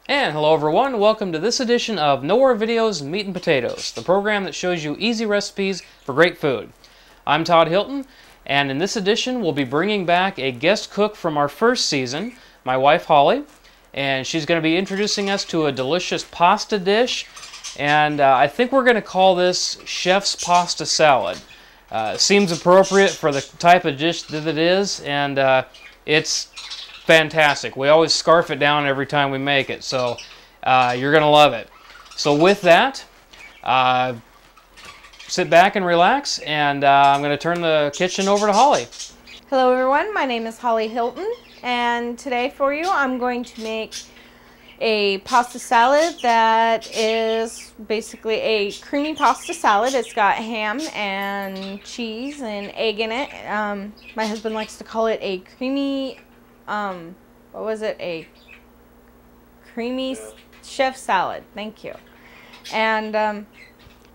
And hello everyone, welcome to this edition of Nowhere Videos Meat and Potatoes, the program that shows you easy recipes for great food. I'm Todd Hilton, and in this edition we'll be bringing back a guest cook from our first season, my wife Holly, and she's going to be introducing us to a delicious pasta dish, and I think we're going to call this Chef's Pasta Salad. Seems appropriate for the type of dish that it is, and it's fantastic. We always scarf it down every time we make it, so you're gonna love it. So with that, sit back and relax, and I'm gonna turn the kitchen over to Holly. Hello everyone, my name is Holly Hilton, and today for you I'm going to make a pasta salad that is basically a creamy pasta salad. It's got ham and cheese and egg in it. My husband likes to call it a creamy what was it? A creamy chef salad. Thank you. And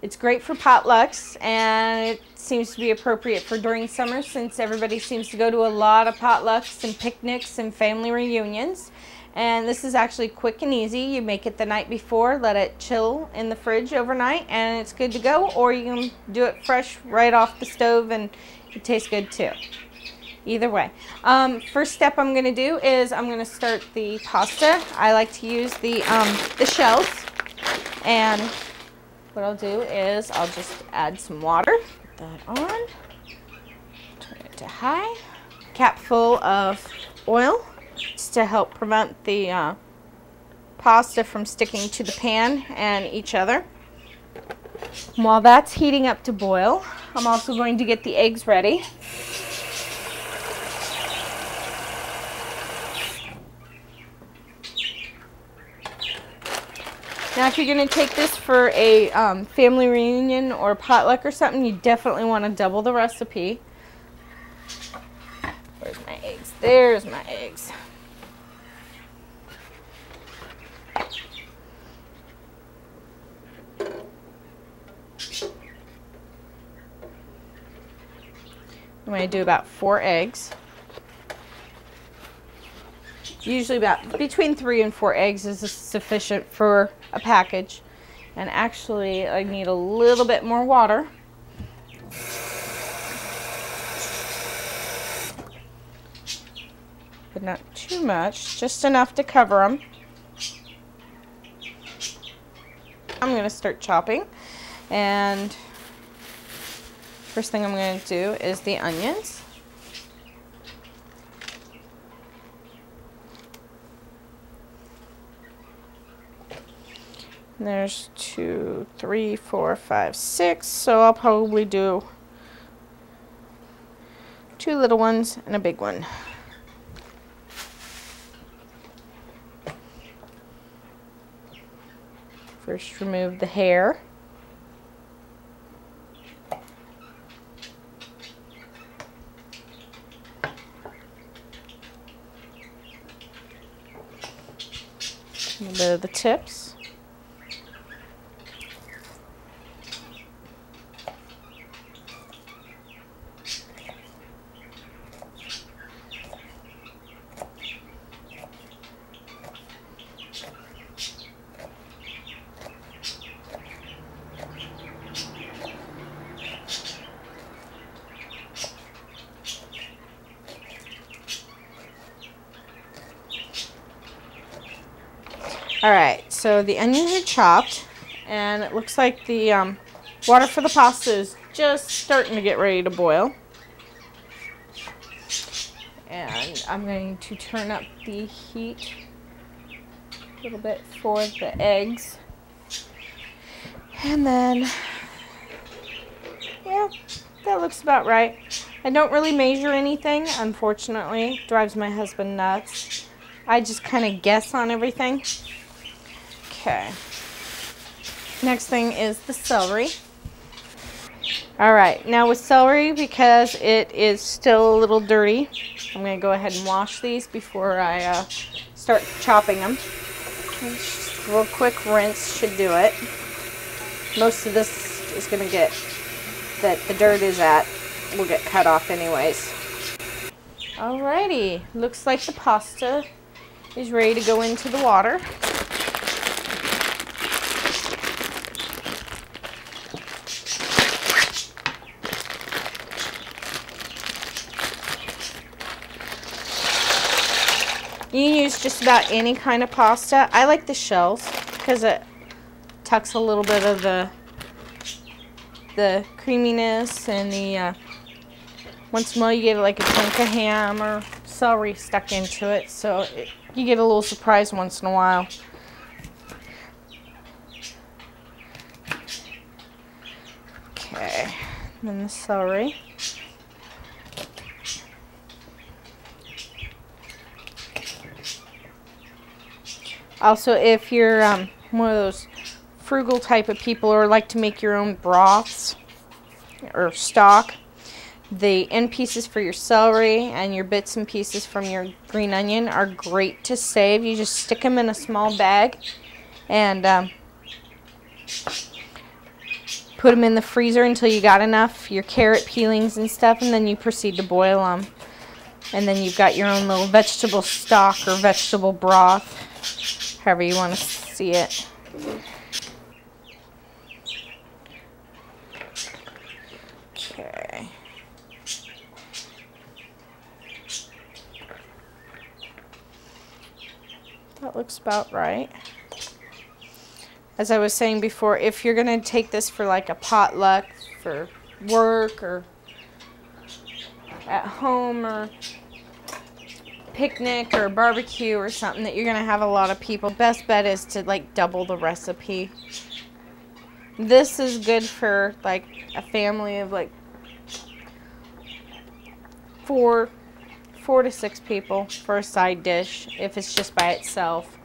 it's great for potlucks, and it seems to be appropriate for during summer since everybody seems to go to a lot of potlucks and picnics and family reunions. And this is actually quick and easy. You make it the night before, let it chill in the fridge overnight, and it's good to go. Or you can do it fresh right off the stove, and it tastes good too. Either way. First step I'm going to do is I'm going to start the pasta. I like to use the shells, and what I'll do is I'll just add some water. Put that on. Turn it to high. Cap full of oil just to help prevent the pasta from sticking to the pan and each other. While that's heating up to boil, I'm also going to get the eggs ready. Now, if you're going to take this for a family reunion or potluck or something, you definitely want to double the recipe. Where's my eggs? There's my eggs. I'm going to do about 4 eggs. Usually about between 3 and 4 eggs is sufficient for a package. And actually I need a little bit more water. But not too much, just enough to cover them. I'm going to start chopping, and first thing I'm going to do is the onions. There's 2, 3, 4, 5, 6, so I'll probably do 2 little ones and a big one. First, remove the hair. A little bit of the tips. Alright, so the onions are chopped, and it looks like the water for the pasta is just starting to get ready to boil. And I'm going to turn up the heat a little bit for the eggs. And then, yeah, that looks about right. I don't really measure anything, unfortunately. It drives my husband nuts. I just kind of guess on everything. Okay. Next thing is the celery. All right, now with celery, because it is still a little dirty, I'm going to go ahead and wash these before I start chopping them. Just a real quick rinse should do it. Most of this is going to get, that the dirt is at, will get cut off anyways. Alrighty, looks like the pasta is ready to go into the water. You can use just about any kind of pasta. I like the shells because it tucks a little bit of the creaminess and the once in a while you get like a chunk of ham or celery stuck into it, so you get a little surprise once in a while. Okay, and then the celery. Also, if you're one of those frugal type of people or like to make your own broths or stock, the end pieces for your celery and your bits and pieces from your green onion are great to save. You just stick them in a small bag and put them in the freezer until you got enough, your carrot peelings and stuff, and then you proceed to boil them. And then you've got your own little vegetable stock or vegetable broth, however you want to see it. Okay. That looks about right. As I was saying before, if you're going to take this for like a potluck for work or at home or picnic or barbecue or something that you're going to have a lot of people, best bet is to like double the recipe. This is good for like a family of like four to six people for a side dish if it's just by itself,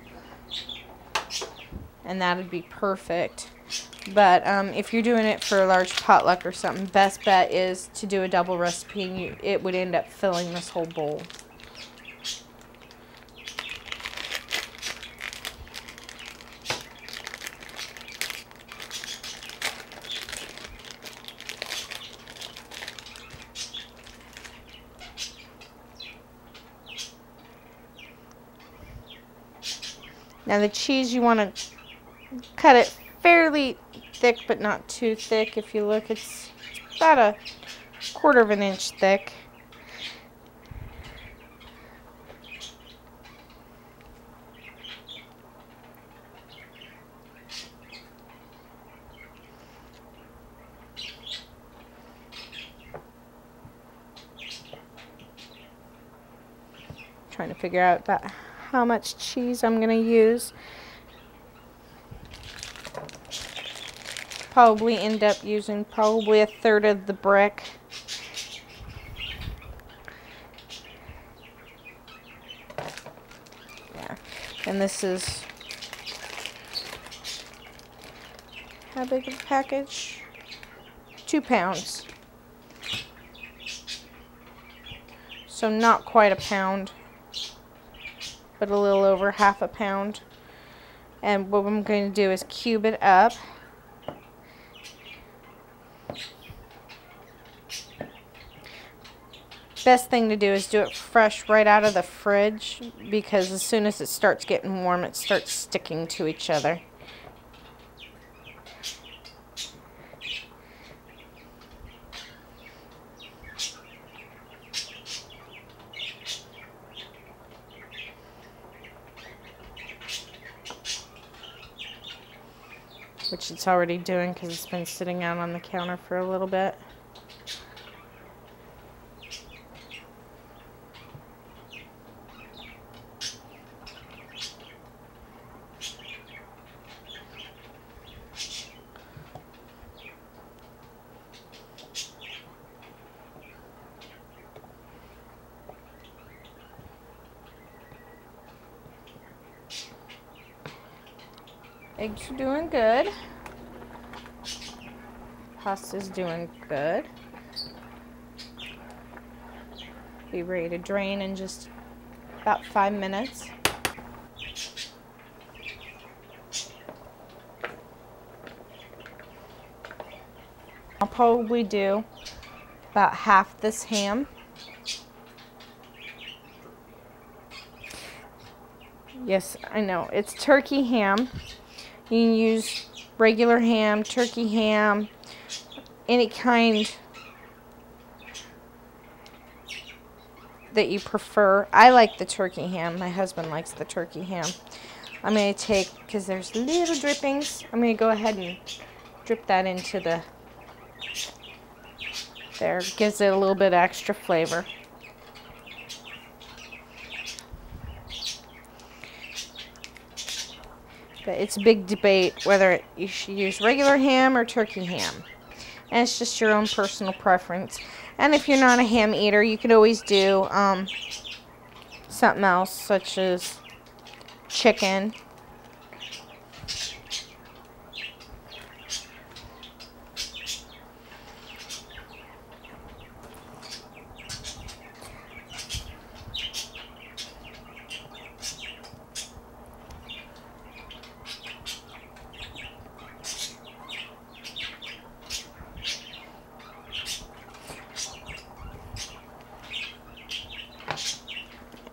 and that would be perfect. But if you're doing it for a large potluck or something, best bet is to do a double recipe, and it would end up filling this whole bowl. Now the cheese, you want to cut it fairly thick, but not too thick. If you look, it's about a 1/4 of an inch thick. Trying to figure out about how much cheese I'm going to use. Probably end up using probably 1/3 of the brick. Yeah, and this is, how big of a package? 2 pounds. So not quite a pound, but a little over 1/2 pound. And what I'm going to do is cube it up. Best thing to do is do it fresh right out of the fridge, because as soon as it starts getting warm, it starts sticking to each other. Which it's already doing because it's been sitting out on the counter for a little bit. Eggs are doing good. Pasta's doing good. Be ready to drain in just about 5 minutes. I'll probably do about half this ham. Yes, I know, it's turkey ham. You can use regular ham, turkey ham, any kind that you prefer. I like the turkey ham. My husband likes the turkey ham. I'm going to take, because there's little drippings, I'm going to go ahead and drip that into the, there, gives it a little bit extra flavor. But it's a big debate whether you should use regular ham or turkey ham. And it's just your own personal preference. And if you're not a ham eater, you could always do something else, such as chicken.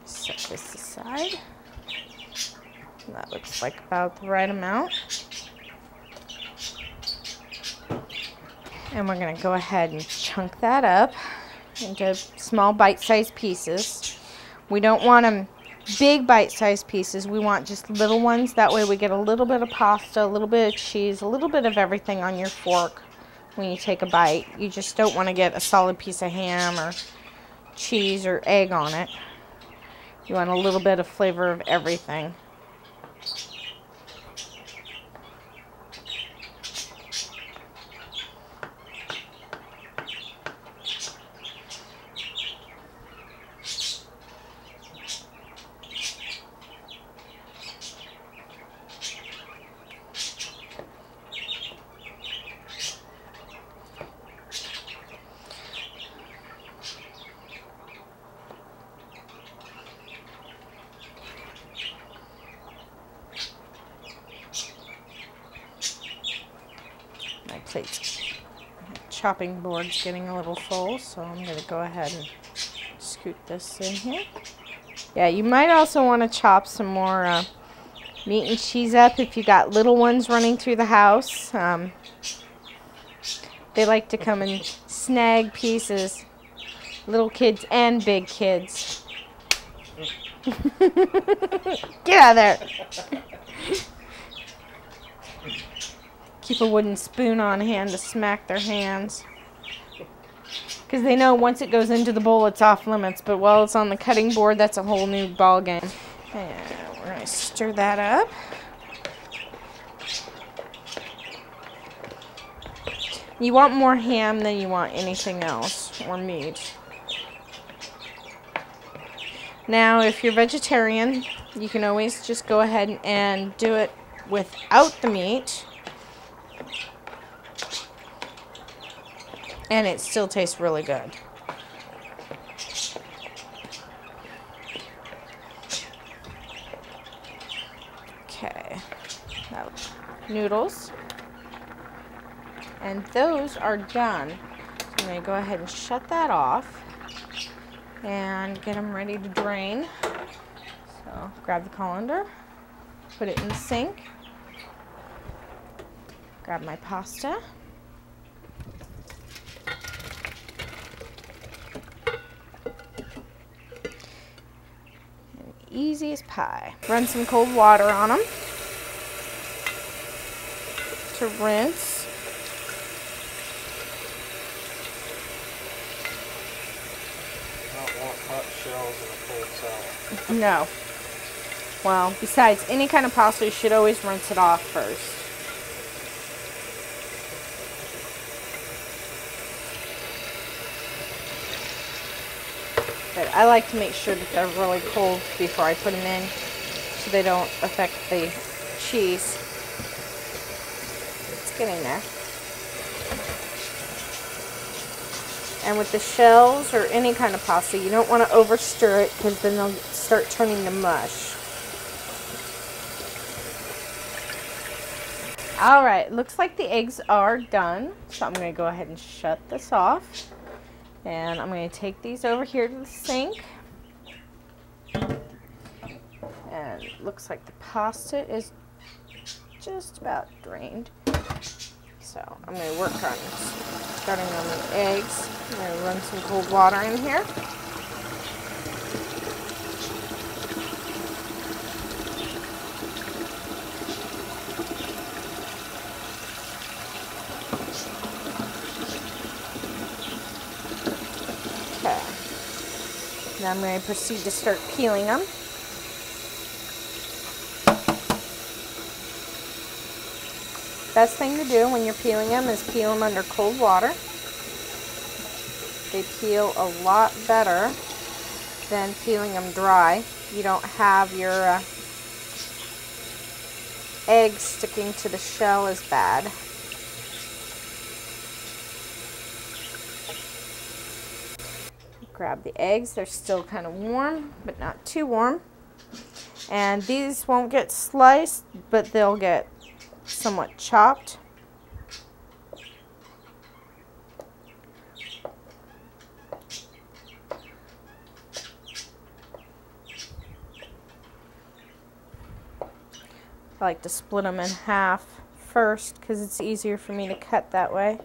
Set this aside. That looks like about the right amount. And we're going to go ahead and chunk that up into small bite-sized pieces. We don't want them big bite-sized pieces. We want just little ones. That way we get a little bit of pasta, a little bit of cheese, a little bit of everything on your fork when you take a bite. You just don't want to get a solid piece of ham or cheese or egg on it. You want a little bit of flavor of everything. My plate chopping board's getting a little full, so I'm going to go ahead and scoot this in here. Yeah, you might also want to chop some more meat and cheese up if you got little ones running through the house. They like to come in snag pieces, little kids and big kids. Get out of there. Keep a wooden spoon on hand to smack their hands. Because they know once it goes into the bowl, it's off limits. But while it's on the cutting board, that's a whole new ball game. And we're going to stir that up. You want more ham than you want anything else, or meat. Now, if you're vegetarian, you can always just go ahead and do it without the meat. And it still tastes really good. Okay, now noodles. And those are done. So I'm going to go ahead and shut that off and get them ready to drain. So grab the colander, put it in the sink, grab my pasta. Easy as pie. Run some cold water on them to rinse. Not want hot shells in a cold salad. No. Well, besides, any kind of pasta, you should always rinse it off first. But I like to make sure that they're really cold before I put them in so they don't affect the cheese. It's getting there. And with the shells or any kind of pasta, you don't want to over stir it because then they'll start turning to mush. Alright, looks like the eggs are done. So I'm going to go ahead and shut this off. And I'm going to take these over here to the sink. And it looks like the pasta is just about drained. So I'm going to work on starting on the eggs. I'm going to run some cold water in here. Okay. Now I'm going to proceed to start peeling them. Best thing to do when you're peeling them is peel them under cold water. They peel a lot better than peeling them dry. You don't have your eggs sticking to the shell as bad. Grab the eggs. They're still kind of warm, but not too warm. And these won't get sliced, but they'll get somewhat chopped. I like to split them in half first because it's easier for me to cut that way.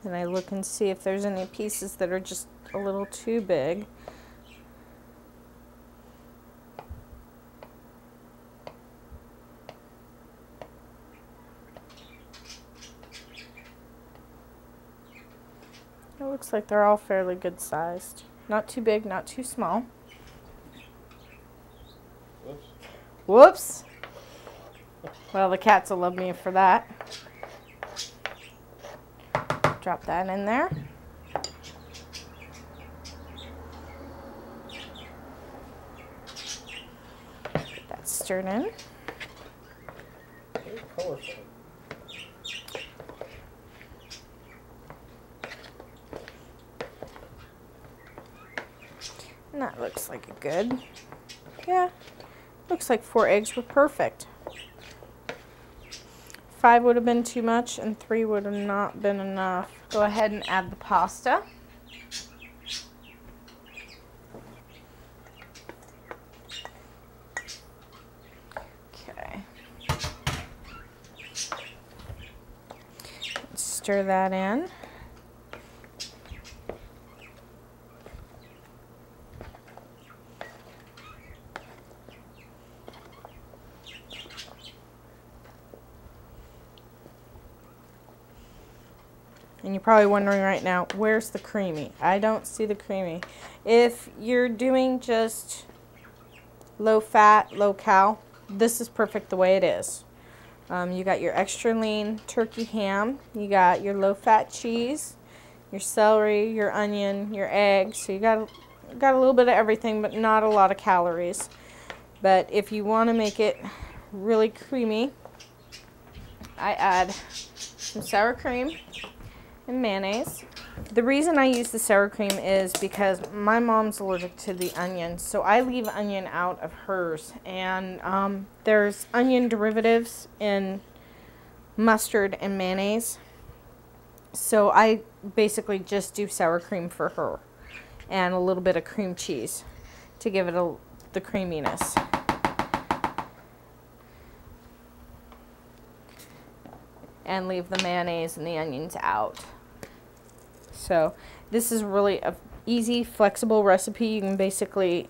And I look and see if there's any pieces that are just a little too big. It looks like they're all fairly good sized. Not too big, not too small. Whoops. Whoops! Well, the cats will love me for that. Drop that in there. Get that stirred in. Very colorful. And that looks like a good. Yeah, looks like 4 eggs were perfect. 5 would have been too much and 3 would have not been enough. Go ahead and add the pasta. Okay. Stir that in. And you're probably wondering right now, where's the creamy? I don't see the creamy. If you're doing just low fat, low cal, this is perfect the way it is. You got your extra lean turkey ham, you got your low fat cheese, your celery, your onion, your eggs. So you got a little bit of everything, but not a lot of calories. But if you want to make it really creamy, I add some sour cream and mayonnaise. The reason I use the sour cream is because my mom's allergic to the onion, so I leave onion out of hers. And there's onion derivatives in mustard and mayonnaise, so I basically just do sour cream for her and a little bit of cream cheese to give it the creaminess. And leave the mayonnaise and the onions out. So this is really an easy, flexible recipe. You can basically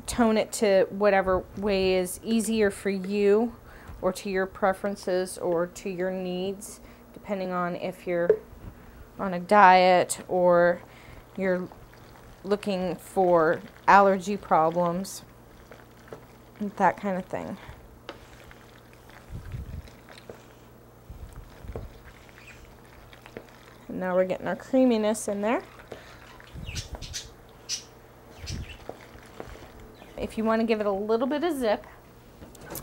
tone it to whatever way is easier for you or to your preferences or to your needs, depending on if you're on a diet or you're looking for allergy problems, that kind of thing. And now we're getting our creaminess in there. If you want to give it a little bit of zip,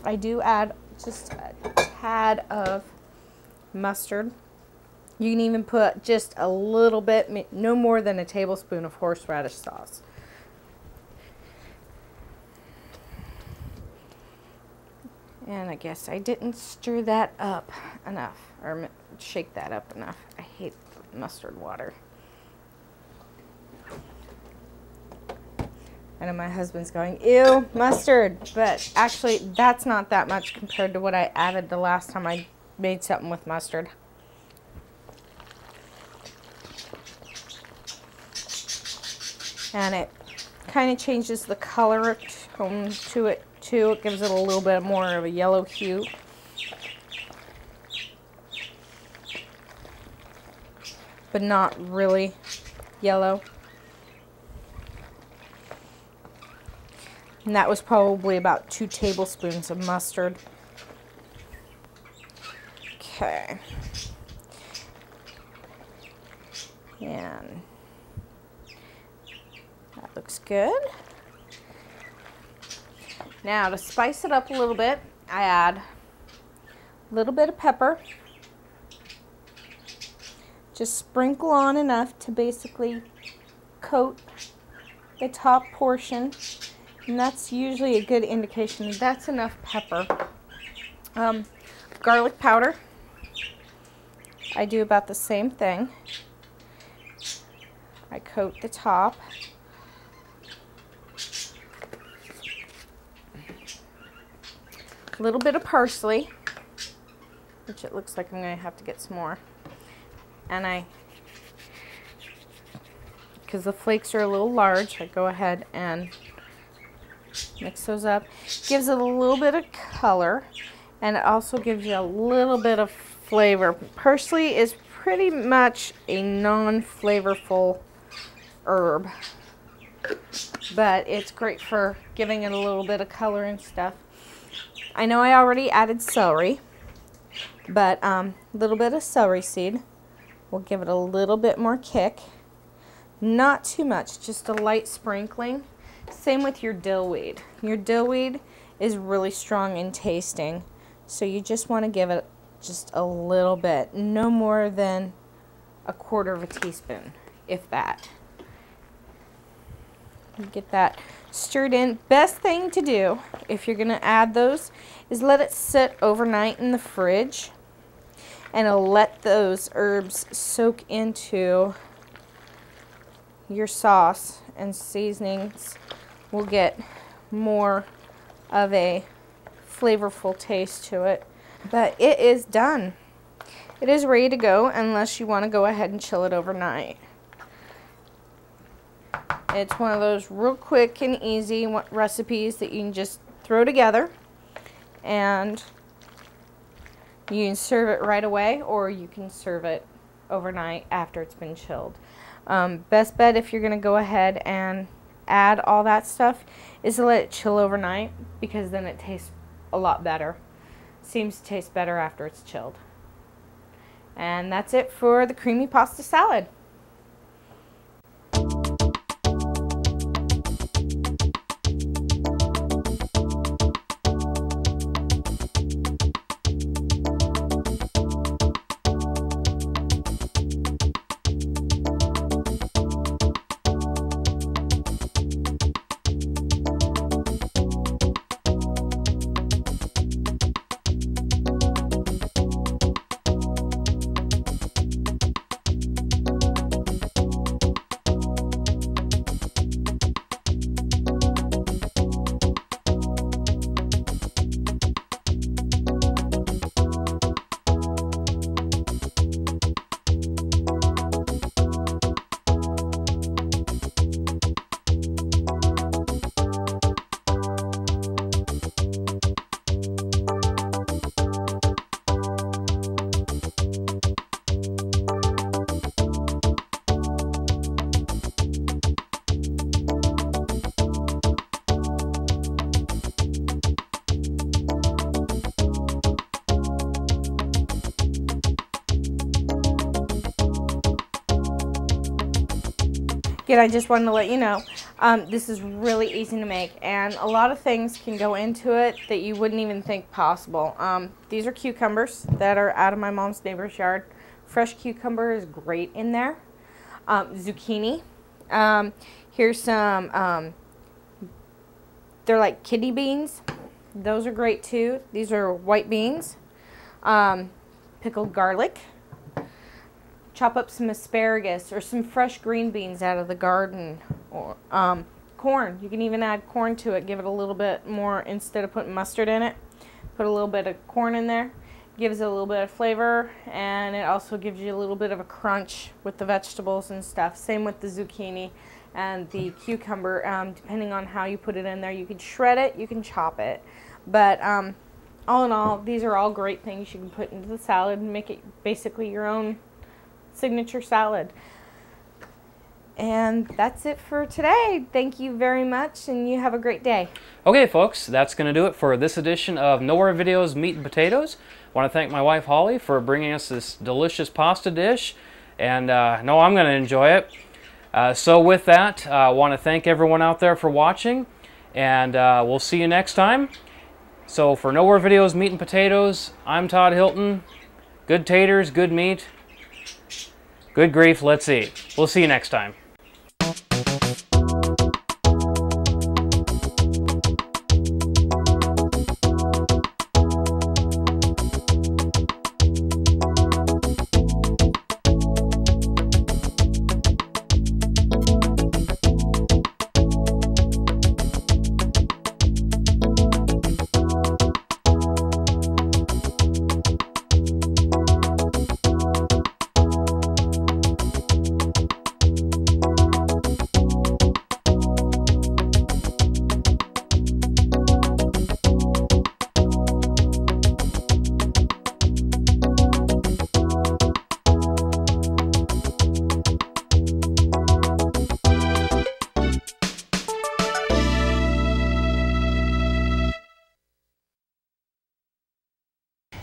I do add just a tad of mustard. You can even put just a little bit, no more than a tablespoon of horseradish sauce. And I guess I didn't stir that up enough, or shake that up enough. I hate mustard water. I know my husband's going, ew, mustard. But actually, that's not that much compared to what I added the last time I made something with mustard. And it kind of changes the color tone to it too. It gives it a little bit more of a yellow hue. But not really yellow. And that was probably about 2 tablespoons of mustard. Okay. And that looks good. Now to spice it up a little bit, I add a little bit of pepper. Just sprinkle on enough to basically coat the top portion. And that's usually a good indication that's enough pepper. Garlic powder. I do about the same thing. I coat the top. A little bit of parsley, which it looks like I'm going to have to get some more. And because the flakes are a little large, I go ahead and mix those up. Gives it a little bit of color, and it also gives you a little bit of flavor. Parsley is pretty much a non-flavorful herb, but it's great for giving it a little bit of color and stuff. I know I already added celery, but a little bit of celery seed will give it a little bit more kick. Not too much, just a light sprinkling. Same with your dill weed. Your dill weed is really strong in tasting, so you just want to give it just a little bit, no more than 1/4 of a teaspoon, if that. You get that stirred in. Best thing to do if you're going to add those is let it sit overnight in the fridge, and it'll let those herbs soak into your sauce, and seasonings will get more of a flavorful taste to it. But it is done. It is ready to go unless you want to go ahead and chill it overnight. It's one of those real quick and easy recipes that you can just throw together, and you can serve it right away, or you can serve it overnight after it's been chilled. Best bet if you're going to go ahead and add all that stuff is to let it chill overnight, because then it tastes a lot better. Seems to taste better after it's chilled. And that's it for the creamy pasta salad. Again, I just wanted to let you know, this is really easy to make, and a lot of things can go into it that you wouldn't even think possible. These are cucumbers that are out of my mom's neighbor's yard. Fresh cucumber is great in there. Zucchini. Here's some, they're like kidney beans. Those are great too. These are white beans. Pickled garlic. Chop up some asparagus or some fresh green beans out of the garden. Or corn. You can even add corn to it. Give it a little bit more, instead of putting mustard in it. Put a little bit of corn in there. Gives it a little bit of flavor, and it also gives you a little bit of a crunch with the vegetables and stuff. Same with the zucchini and the cucumber. Depending on how you put it in there, you can shred it, you can chop it. But all in all, these are all great things you can put into the salad and make it basically your own signature salad. And that's it for today. Thank you very much, and you have a great day. Okay, folks, that's going to do it for this edition of Nowhere Videos Meat and Potatoes. I want to thank my wife, Holly, for bringing us this delicious pasta dish, and I know I'm going to enjoy it. So with that, I want to thank everyone out there for watching, and we'll see you next time. So for Nowhere Videos Meat and Potatoes, I'm Todd Hilton. Good taters, good meat. Good grief, let's eat. We'll see you next time.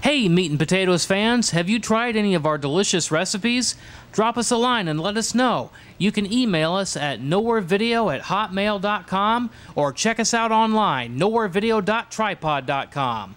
Hey, Meat and Potatoes fans, have you tried any of our delicious recipes? Drop us a line and let us know. You can email us at nowherevideo@hotmail.com or check us out online, nowherevideo.tripod.com.